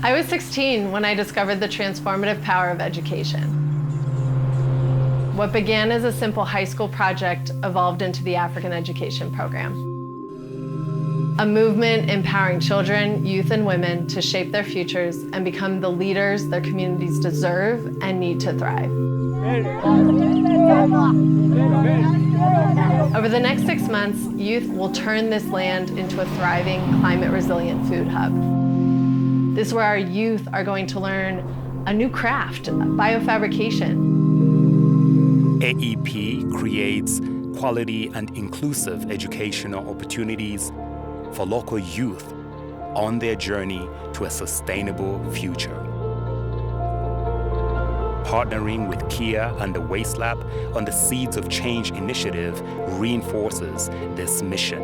I was 16 when I discovered the transformative power of education. What began as a simple high school project evolved into the African Education Program. A movement empowering children, youth, and women to shape their futures and become the leaders their communities deserve and need to thrive. Over the next 6 months, youth will turn this land into a thriving, climate-resilient food hub. This is where our youth are going to learn a new craft, bio-fabrication. AEP creates quality and inclusive educational opportunities for local youth on their journey to a sustainable future. Partnering with Kia and the WasteLab on the Seeds of Change initiative reinforces this mission.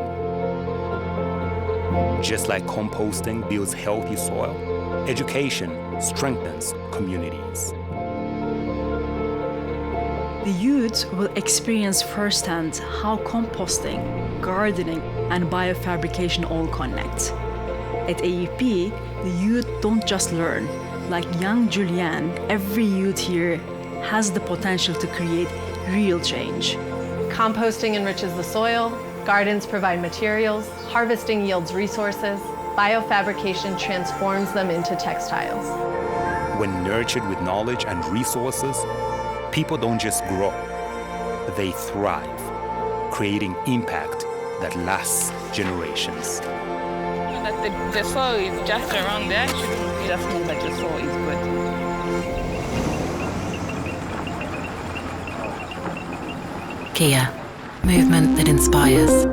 Just like composting builds healthy soil, education strengthens communities. The youth will experience firsthand how composting, gardening, and biofabrication all connect. At AEP, the youth don't just learn. Like young Julianne, every youth here has the potential to create real change. Composting enriches the soil, gardens provide materials, harvesting yields resources, biofabrication transforms them into textiles. When nurtured with knowledge and resources, people don't just grow, they thrive, creating impact that lasts generations. That the soil is just around there, should just know that the soil is good. Kia, movement that inspires.